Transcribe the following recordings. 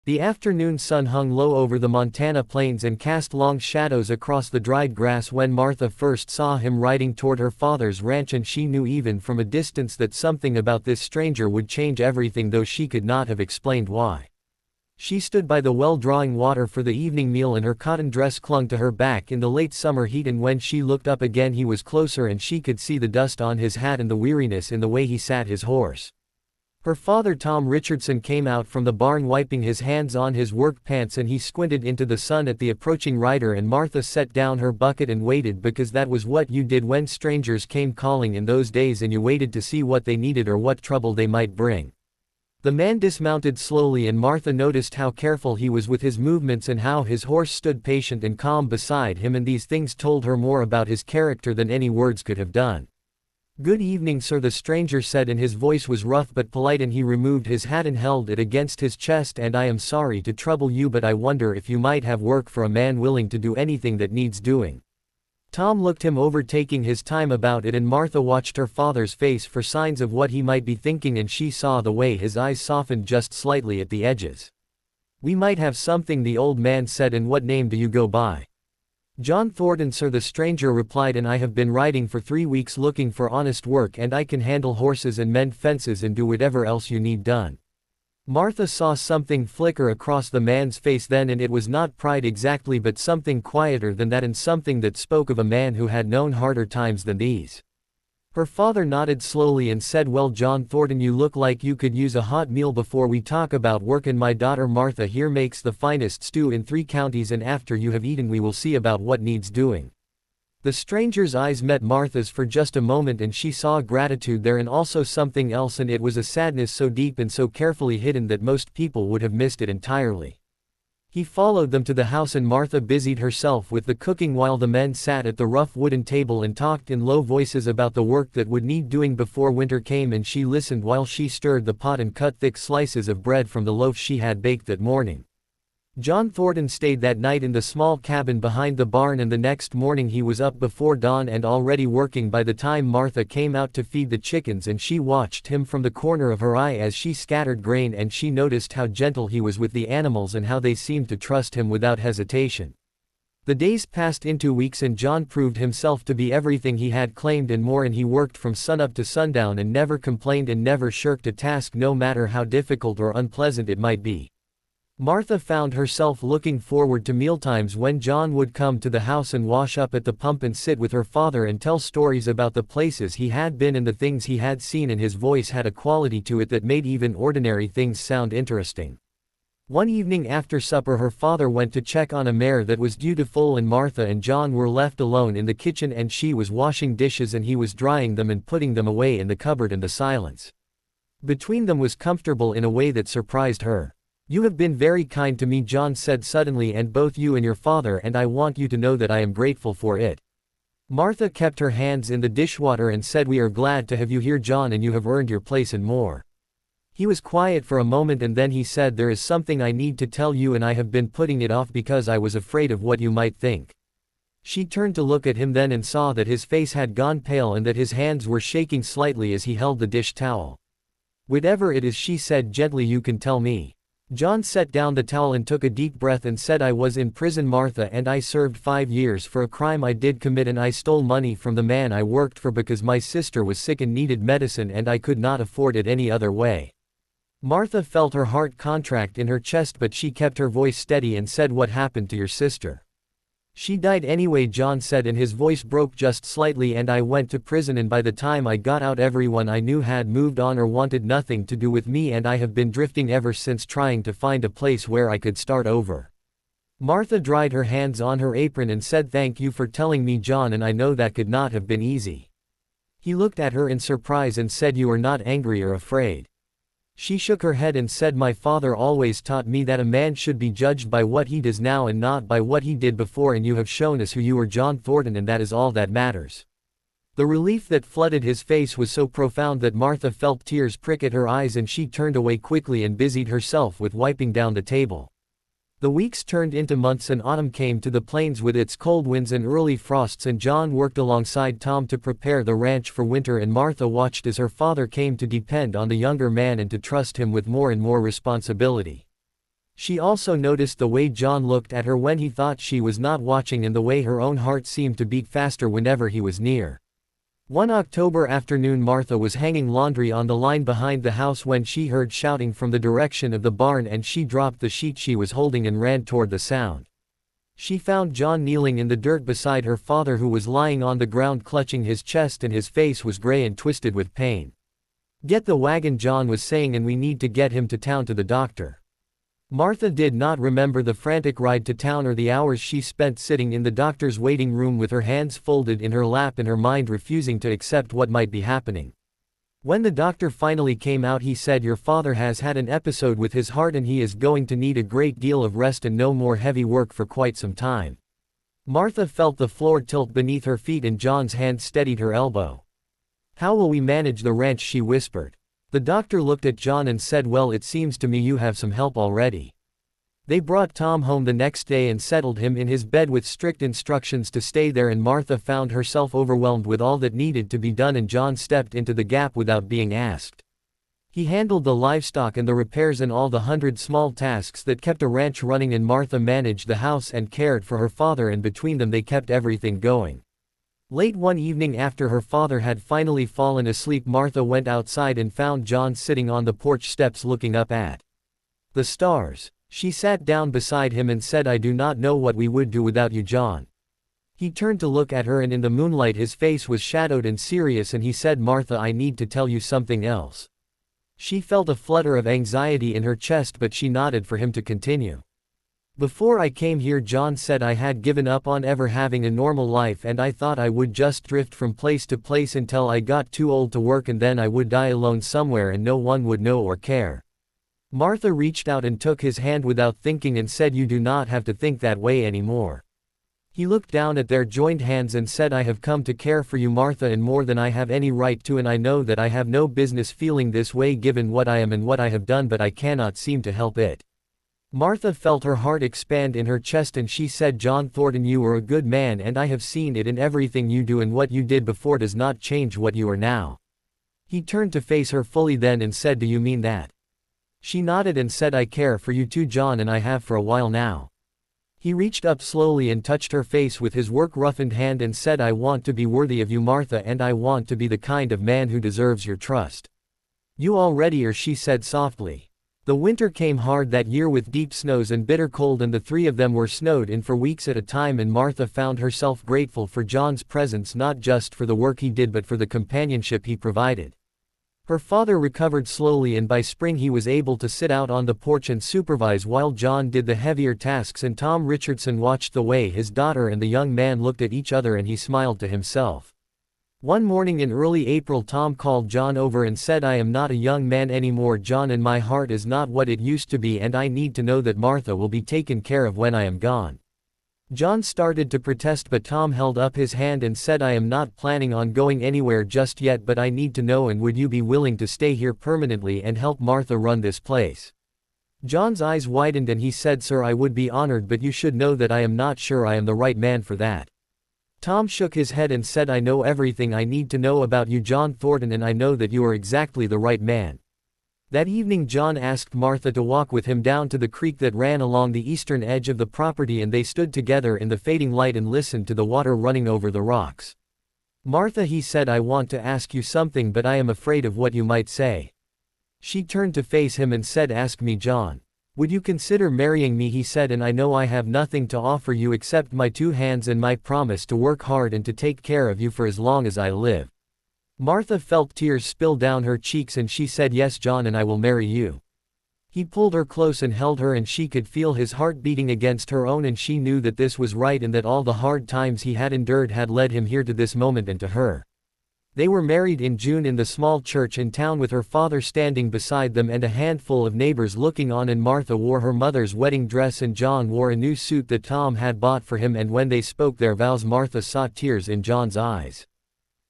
The afternoon sun hung low over the Montana plains and cast long shadows across the dried grass when Martha first saw him riding toward her father's ranch, and she knew even from a distance that something about this stranger would change everything, though she could not have explained why. She stood by the well drawing water for the evening meal, and her cotton dress clung to her back in the late summer heat, and when she looked up again he was closer and she could see the dust on his hat and the weariness in the way he sat his horse. Her father, Tom Richardson, came out from the barn wiping his hands on his work pants, and he squinted into the sun at the approaching rider, and Martha set down her bucket and waited, because that was what you did when strangers came calling in those days, and you waited to see what they needed or what trouble they might bring. The man dismounted slowly, and Martha noticed how careful he was with his movements and how his horse stood patient and calm beside him, and these things told her more about his character than any words could have done. "Good evening, sir," the stranger said, and his voice was rough but polite, and he removed his hat and held it against his chest. "And I am sorry to trouble you, but I wonder if you might have work for a man willing to do anything that needs doing." Tom looked him over, taking his time about it, and Martha watched her father's face for signs of what he might be thinking, and she saw the way his eyes softened just slightly at the edges. "We might have something," the old man said. "And what name do you go by?" "John Thornton, sir," the stranger replied, "and I have been riding for 3 weeks looking for honest work, and I can handle horses and mend fences and do whatever else you need done." Martha saw something flicker across the man's face then, and it was not pride exactly, but something quieter than that, and something that spoke of a man who had known harder times than these. Her father nodded slowly and said, "Well, John Thornton, you look like you could use a hot meal before we talk about work, and my daughter Martha here makes the finest stew in 3 counties, and after you have eaten we will see about what needs doing." The stranger's eyes met Martha's for just a moment, and she saw gratitude there and also something else, and it was a sadness so deep and so carefully hidden that most people would have missed it entirely. He followed them to the house, and Martha busied herself with the cooking while the men sat at the rough wooden table and talked in low voices about the work that would need doing before winter came, and she listened while she stirred the pot and cut thick slices of bread from the loaf she had baked that morning. John Thornton stayed that night in the small cabin behind the barn, and the next morning he was up before dawn and already working by the time Martha came out to feed the chickens, and she watched him from the corner of her eye as she scattered grain, and she noticed how gentle he was with the animals and how they seemed to trust him without hesitation. The days passed into weeks, and John proved himself to be everything he had claimed and more, and he worked from sunup to sundown and never complained and never shirked a task, no matter how difficult or unpleasant it might be. Martha found herself looking forward to mealtimes when John would come to the house and wash up at the pump and sit with her father and tell stories about the places he had been and the things he had seen, and his voice had a quality to it that made even ordinary things sound interesting. One evening after supper her father went to check on a mare that was due to foal, and Martha and John were left alone in the kitchen, and she was washing dishes and he was drying them and putting them away in the cupboard, and the silence between them was comfortable in a way that surprised her. "You have been very kind to me," John said suddenly, "and both you and your father, and I want you to know that I am grateful for it." Martha kept her hands in the dishwater and said, "We are glad to have you here, John, and you have earned your place and more." He was quiet for a moment, and then he said, "There is something I need to tell you, and I have been putting it off because I was afraid of what you might think." She turned to look at him then and saw that his face had gone pale and that his hands were shaking slightly as he held the dish towel. "Whatever it is," she said gently, "you can tell me." John set down the towel and took a deep breath and said, "I was in prison, Martha, and I served 5 years for a crime I did commit, and I stole money from the man I worked for because my sister was sick and needed medicine and I could not afford it any other way." Martha felt her heart contract in her chest, but she kept her voice steady and said, "What happened to your sister?" "She died anyway," John said, and his voice broke just slightly, "and I went to prison, and by the time I got out everyone I knew had moved on or wanted nothing to do with me, and I have been drifting ever since, trying to find a place where I could start over." Martha dried her hands on her apron and said, "Thank you for telling me, John, and I know that could not have been easy." He looked at her in surprise and said, "You are not angry or afraid?" She shook her head and said, "My father always taught me that a man should be judged by what he does now and not by what he did before, and you have shown us who you are, John Thornton, and that is all that matters." The relief that flooded his face was so profound that Martha felt tears prick at her eyes, and she turned away quickly and busied herself with wiping down the table. The weeks turned into months, and autumn came to the plains with its cold winds and early frosts, and John worked alongside Tom to prepare the ranch for winter, and Martha watched as her father came to depend on the younger man and to trust him with more and more responsibility. She also noticed the way John looked at her when he thought she was not watching and the way her own heart seemed to beat faster whenever he was near. One October afternoon, Martha was hanging laundry on the line behind the house when she heard shouting from the direction of the barn, and she dropped the sheet she was holding and ran toward the sound. She found John kneeling in the dirt beside her father, who was lying on the ground clutching his chest, and his face was gray and twisted with pain. "Get the wagon," John was saying, "and we need to get him to town to the doctor." Martha did not remember the frantic ride to town or the hours she spent sitting in the doctor's waiting room with her hands folded in her lap and her mind refusing to accept what might be happening. When the doctor finally came out, he said, "Your father has had an episode with his heart and he is going to need a great deal of rest and no more heavy work for quite some time." Martha felt the floor tilt beneath her feet and John's hand steadied her elbow. "How will we manage the ranch?" she whispered. The doctor looked at John and said, "Well, it seems to me you have some help already." They brought Tom home the next day and settled him in his bed with strict instructions to stay there, and Martha found herself overwhelmed with all that needed to be done, and John stepped into the gap without being asked. He handled the livestock and the repairs and all the 100 small tasks that kept a ranch running, and Martha managed the house and cared for her father, and between them they kept everything going. Late one evening, after her father had finally fallen asleep, Martha went outside and found John sitting on the porch steps looking up at the stars. She sat down beside him and said, "I do not know what we would do without you, John." He turned to look at her, and in the moonlight his face was shadowed and serious, and he said, "Martha, I need to tell you something else." She felt a flutter of anxiety in her chest, but she nodded for him to continue. "Before I came here," John said, "I had given up on ever having a normal life, and I thought I would just drift from place to place until I got too old to work, and then I would die alone somewhere and no one would know or care." Martha reached out and took his hand without thinking and said, "You do not have to think that way anymore." He looked down at their joined hands and said, "I have come to care for you, Martha, and more than I have any right to, and I know that I have no business feeling this way given what I am and what I have done, but I cannot seem to help it." Martha felt her heart expand in her chest, and she said, "John Thornton, you are a good man, and I have seen it in everything you do, and what you did before does not change what you are now." He turned to face her fully then and said, "Do you mean that?" She nodded and said, "I care for you too, John, and I have for a while now." He reached up slowly and touched her face with his work-roughened hand and said, "I want to be worthy of you, Martha, and I want to be the kind of man who deserves your trust." "You already are," she said softly. The winter came hard that year with deep snows and bitter cold, and the three of them were snowed in for weeks at a time, and Martha found herself grateful for John's presence, not just for the work he did but for the companionship he provided. Her father recovered slowly, and by spring he was able to sit out on the porch and supervise while John did the heavier tasks, and Tom Richardson watched the way his daughter and the young man looked at each other, and he smiled to himself. One morning in early April, Tom called John over and said, "I am not a young man anymore, John, and my heart is not what it used to be, and I need to know that Martha will be taken care of when I am gone." John started to protest, but Tom held up his hand and said, "I am not planning on going anywhere just yet, but I need to know, and would you be willing to stay here permanently and help Martha run this place?" John's eyes widened and he said, "Sir, I would be honored, but you should know that I am not sure I am the right man for that." Tom shook his head and said, "I know everything I need to know about you, John Thornton, and I know that you are exactly the right man." That evening John asked Martha to walk with him down to the creek that ran along the eastern edge of the property, and they stood together in the fading light and listened to the water running over the rocks. "Martha," he said, "I want to ask you something, but I am afraid of what you might say." She turned to face him and said, "Ask me, John." "Would you consider marrying me?" he said, "and I know I have nothing to offer you except my 2 hands and my promise to work hard and to take care of you for as long as I live." Martha felt tears spill down her cheeks and she said, "Yes, John, and I will marry you." He pulled her close and held her, and she could feel his heart beating against her own, and she knew that this was right and that all the hard times he had endured had led him here to this moment and to her. They were married in June in the small church in town, with her father standing beside them and a handful of neighbors looking on, and Martha wore her mother's wedding dress and John wore a new suit that Tom had bought for him, and when they spoke their vows, Martha saw tears in John's eyes.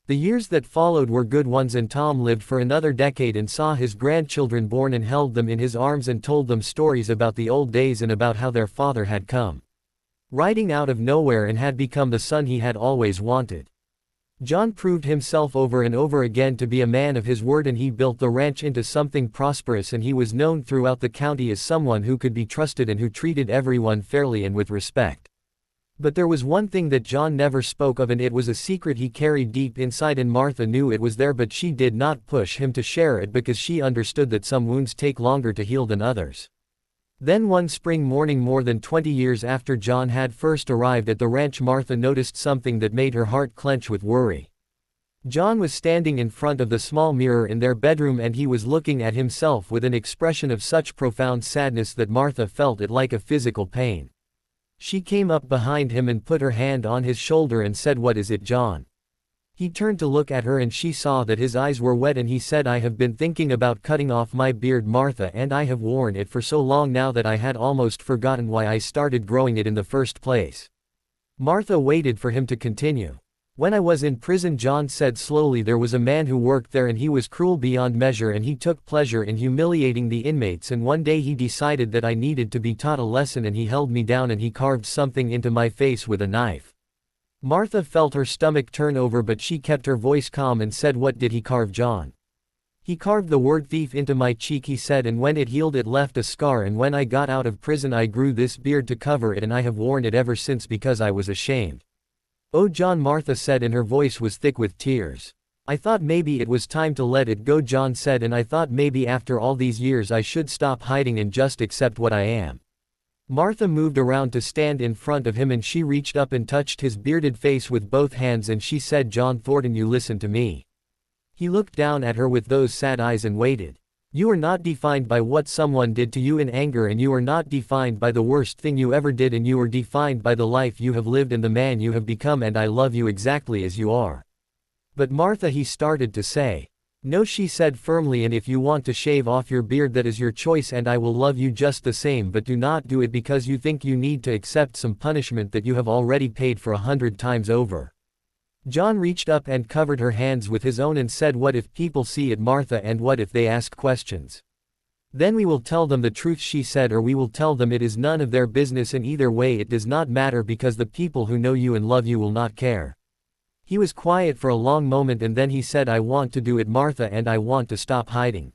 The years that followed were good ones, and Tom lived for another decade and saw his grandchildren born and held them in his arms and told them stories about the old days and about how their father had come riding out of nowhere and had become the son he had always wanted. John proved himself over and over again to be a man of his word, and he built the ranch into something prosperous, and he was known throughout the county as someone who could be trusted and who treated everyone fairly and with respect. But there was one thing that John never spoke of, and it was a secret he carried deep inside, and Martha knew it was there, but she did not push him to share it because she understood that some wounds take longer to heal than others. Then one spring morning, more than 20 years after John had first arrived at the ranch, Martha noticed something that made her heart clench with worry. John was standing in front of the small mirror in their bedroom, and he was looking at himself with an expression of such profound sadness that Martha felt it like a physical pain. She came up behind him and put her hand on his shoulder and said, "What is it, John?" He turned to look at her, and she saw that his eyes were wet, and he said, "I have been thinking about cutting off my beard, Martha, and I have worn it for so long now that I had almost forgotten why I started growing it in the first place." Martha waited for him to continue. "When I was in prison," John said slowly, "there was a man who worked there, and he was cruel beyond measure, and he took pleasure in humiliating the inmates, and one day he decided that I needed to be taught a lesson, and he held me down and he carved something into my face with a knife." Martha felt her stomach turn over, but she kept her voice calm and said, "What did he carve, John?" "He carved the word thief into my cheek," he said, "and when it healed it left a scar, and when I got out of prison I grew this beard to cover it, and I have worn it ever since because I was ashamed." "Oh, John," Martha said, and her voice was thick with tears. "I thought maybe it was time to let it go," John said, "and I thought maybe after all these years I should stop hiding and just accept what I am." Martha moved around to stand in front of him, and she reached up and touched his bearded face with both hands, and she said, "John Thornton, you listen to me." He looked down at her with those sad eyes and waited. "You are not defined by what someone did to you in anger, and you are not defined by the worst thing you ever did, and you are defined by the life you have lived and the man you have become, and I love you exactly as you are." "But Martha," he started to say. "No," she said firmly, "and if you want to shave off your beard, that is your choice, and I will love you just the same, but do not do it because you think you need to accept some punishment that you have already paid for 100 times over." John reached up and covered her hands with his own and said, "What if people see it, Martha, and what if they ask questions?" "Then we will tell them the truth," she said, "or we will tell them it is none of their business, and either way it does not matter because the people who know you and love you will not care." He was quiet for a long moment, and then he said, "I want to do it, Martha, and I want to stop hiding."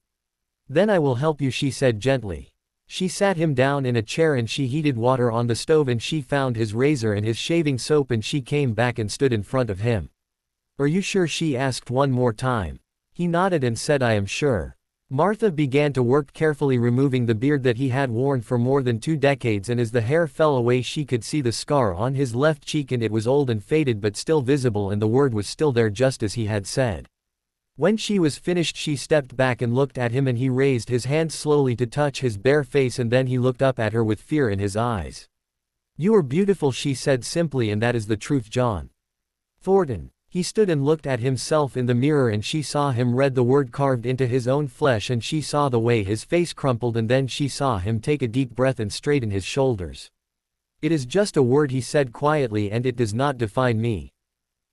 "Then I will help you," she said gently. She sat him down in a chair and she heated water on the stove, and she found his razor and his shaving soap, and she came back and stood in front of him. "Are you sure?" she asked one more time. He nodded and said, "I am sure." Martha began to work carefully, removing the beard that he had worn for more than 2 decades, and as the hair fell away she could see the scar on his left cheek, and it was old and faded but still visible, and the word was still there just as he had said. When she was finished she stepped back and looked at him, and he raised his hand slowly to touch his bare face, and then he looked up at her with fear in his eyes. "You are beautiful," she said simply, "and that is the truth, John Thornton." He stood and looked at himself in the mirror, and she saw him read the word carved into his own flesh, and she saw the way his face crumpled, and then she saw him take a deep breath and straighten his shoulders. "It is just a word," he said quietly, "and it does not define me."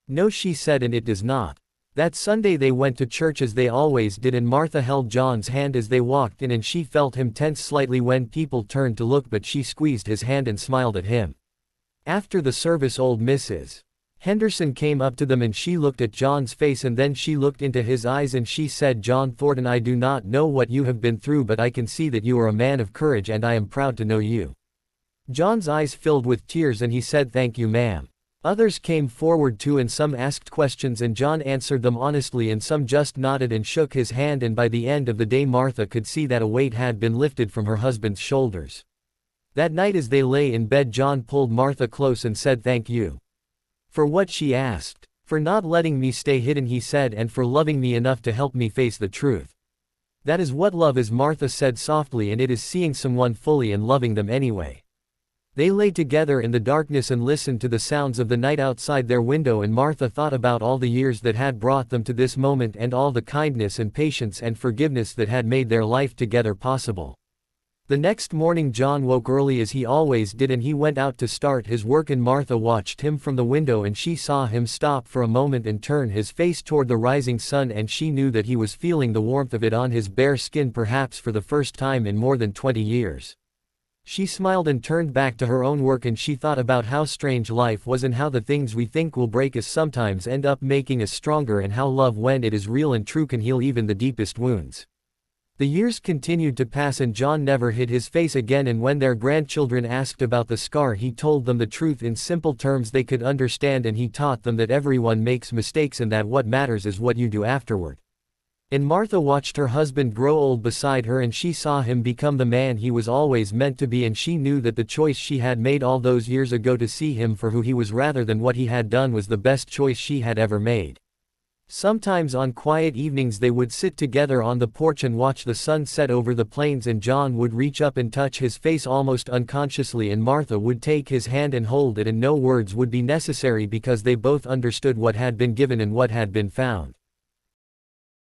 "No," she said, "and it does not." That Sunday they went to church as they always did, and Martha held John's hand as they walked in, and she felt him tense slightly when people turned to look, but she squeezed his hand and smiled at him. After the service, old Mrs. Henderson came up to them, and she looked at John's face, and then she looked into his eyes, and she said, "John Thornton, I do not know what you have been through, but I can see that you are a man of courage, and I am proud to know you." John's eyes filled with tears, and he said, "Thank you, ma'am." Others came forward too, and some asked questions, and John answered them honestly, and some just nodded and shook his hand, and by the end of the day Martha could see that a weight had been lifted from her husband's shoulders. That night as they lay in bed, John pulled Martha close and said, "Thank you." "For what?" she asked. "For not letting me stay hidden," he said, "and for loving me enough to help me face the truth." "That is what love is," Martha said softly, "and it is seeing someone fully and loving them anyway." They lay together in the darkness and listened to the sounds of the night outside their window, and Martha thought about all the years that had brought them to this moment, and all the kindness and patience and forgiveness that had made their life together possible. The next morning John woke early as he always did, and he went out to start his work, and Martha watched him from the window, and she saw him stop for a moment and turn his face toward the rising sun, and she knew that he was feeling the warmth of it on his bare skin, perhaps for the first time in more than 20 years. She smiled and turned back to her own work, and she thought about how strange life was and how the things we think will break us sometimes end up making us stronger, and how love, when it is real and true, can heal even the deepest wounds. The years continued to pass and John never hid his face again, and when their grandchildren asked about the scar, he told them the truth in simple terms they could understand, and he taught them that everyone makes mistakes and that what matters is what you do afterward. And Martha watched her husband grow old beside her, and she saw him become the man he was always meant to be, and she knew that the choice she had made all those years ago to see him for who he was rather than what he had done was the best choice she had ever made. Sometimes on quiet evenings they would sit together on the porch and watch the sun set over the plains, and John would reach up and touch his face almost unconsciously, and Martha would take his hand and hold it, and no words would be necessary because they both understood what had been given and what had been found.